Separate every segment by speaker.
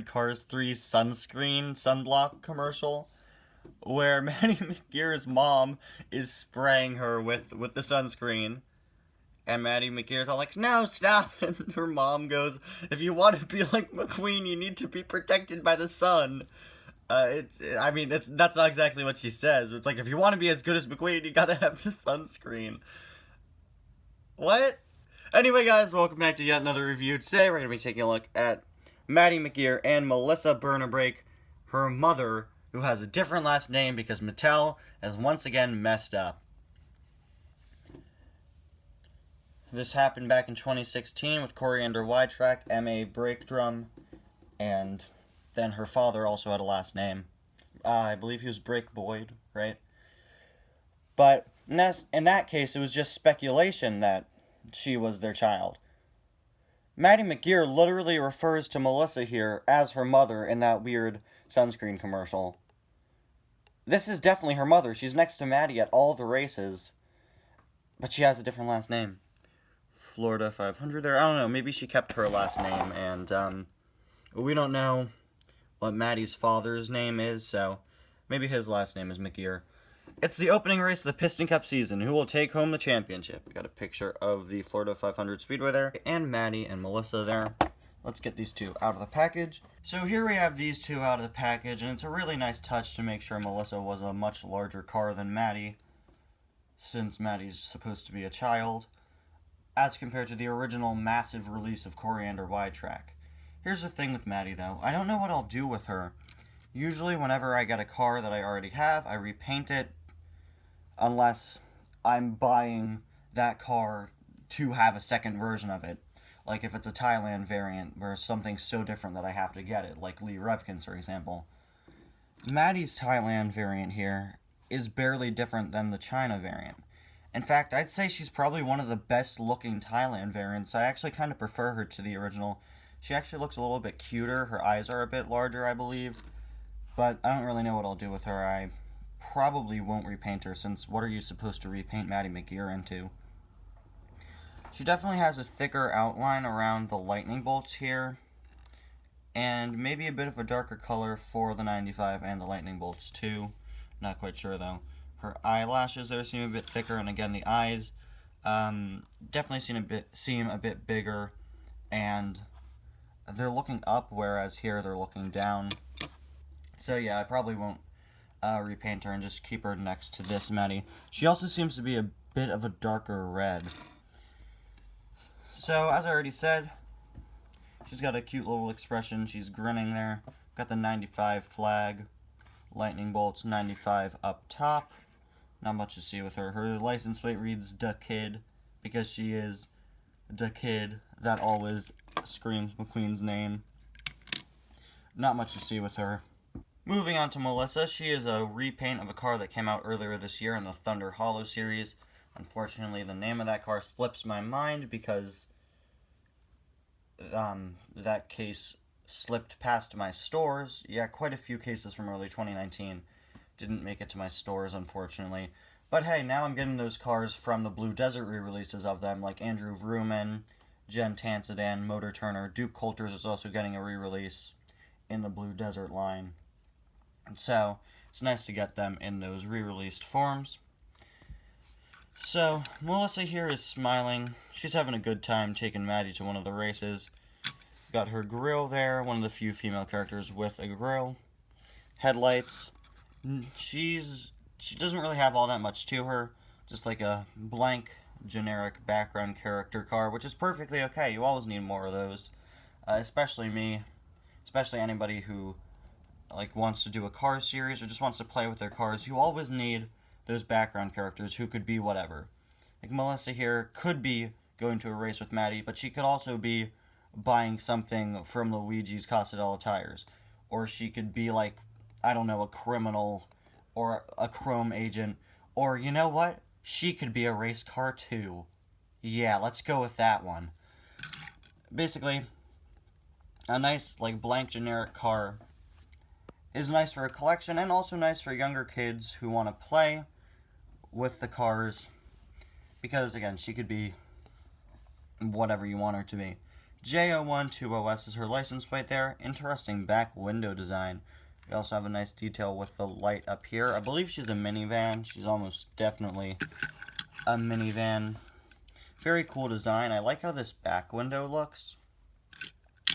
Speaker 1: stupid Cars 3 sunscreen sunblock commercial where Maddy McGear's mom is spraying her with the sunscreen. And Maddy McGear's all like, no, stop! And her mom goes, if you want to be like McQueen, you need to be protected by the sun. That's not exactly what she says. It's like, if you want to be as good as McQueen, you gotta have the sunscreen. What? Anyway, guys, welcome back to yet another review. Today, we're gonna be taking a look at Maddy McGear and Melissa Bernabrake, her mother, who has a different last name because Mattel has once again messed up. This happened back in 2016 with Coriander Y-Track, M.A. Brake Drum, and then her father also had a last name. I believe he was Brake Boyd, right? But in that case, it was just speculation that she was their child. Maddy McGear literally refers to Melissa here as her mother in that weird sunscreen commercial. This is definitely her mother. She's next to Maddy at all the races, but she has a different last name. Florida 500 there. I don't know. Maybe she kept her last name, and we don't know what Maddy's father's name is, so maybe his last name is McGear. It's the opening race of the Piston Cup season. Who will take home the championship? We got a picture of the Florida 500 Speedway there, and Maddy and Melissa there. Let's get these two out of the package. So here we have these two out of the package, and it's a really nice touch to make sure Melissa was a much larger car than Maddy, since Maddy's supposed to be a child, as compared to the original massive release of Coriander Y-Track. Here's the thing with Maddy, though. I don't know what I'll do with her. Usually, whenever I get a car that I already have, I repaint it, unless I'm buying that car to have a second version of it. Like if it's a Thailand variant, where something's so different that I have to get it, like Lee Revkins, for example. Maddy's Thailand variant here is barely different than the China variant. In fact, I'd say she's probably one of the best looking Thailand variants. I actually kind of prefer her to the original. She actually looks a little bit cuter. Her eyes are a bit larger, I believe. But I don't really know what I'll do with her. I probably won't repaint her, since what are you supposed to repaint Maddy McGear into? She definitely has a thicker outline around the lightning bolts here, and maybe a bit of a darker color for the 95 and the lightning bolts too. Not quite sure though. Her eyelashes there seem a bit thicker, and again the eyes definitely seem a bit bigger, and they're looking up, whereas here they're looking down. So yeah, I probably won't repaint her and just keep her next to this Maddy. She also seems to be a bit of a darker red. So, as I already said, she's got a cute little expression. She's grinning there. Got the 95 flag. Lightning bolts 95 up top. Not much to see with her. Her license plate reads "Da Kid" because she is the kid that always screams McQueen's name. Not much to see with her. Moving on to Melissa, she is a repaint of a car that came out earlier this year in the Thunder Hollow series. Unfortunately, the name of that car slips my mind because that case slipped past my stores. Yeah, quite a few cases from early 2019 didn't make it to my stores, unfortunately. But hey, now I'm getting those cars from the Blue Desert re-releases of them, like Andrew Vrooman, Jen Tansedan, Motor Turner. Duke Coulters is also getting a re-release in the Blue Desert line. So, it's nice to get them in those re-released forms. So, Melissa here is smiling. She's having a good time taking Maddy to one of the races. Got her grill there, one of the few female characters with a grill. Headlights. She doesn't really have all that much to her. Just like a blank, generic background character car, which is perfectly okay. You always need more of those. Especially me. Especially anybody who wants to do a car series or just wants to play with their cars. You always need those background characters who could be whatever. Like Melissa here could be going to a race with Maddy, but she could also be buying something from Luigi's Casadella Tires. Or she could be like, I don't know, a criminal or a chrome agent. Or, you know what? She could be a race car too. Yeah, let's go with that one. Basically, a nice, blank generic car is nice for a collection and also nice for younger kids who want to play with the cars, because again, she could be whatever you want her to be. J012OS is her license plate there. Interesting back window design. We also have a nice detail with the light up here. I believe she's a minivan. She's almost definitely a minivan. Very cool design. I like how this back window looks.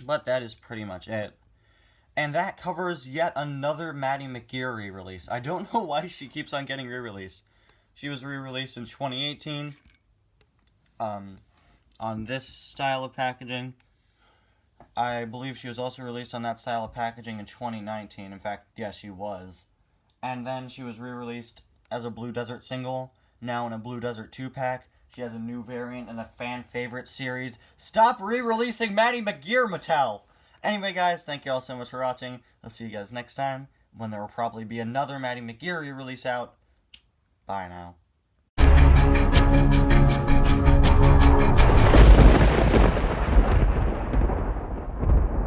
Speaker 1: But that is pretty much it. And that covers yet another Maddy McGear re-release. I don't know why she keeps on getting re-released. She was re-released in 2018 on this style of packaging. I believe she was also released on that style of packaging in 2019. In fact, yeah, she was. And then she was re-released as a Blue Desert single, now in a Blue Desert 2-pack. She has a new variant in the fan favorite series. Stop re-releasing Maddy McGear, Mattel! Anyway, guys, thank you all so much for watching. I'll see you guys next time, when there will probably be another Maddy McGear re-release out. Bye now.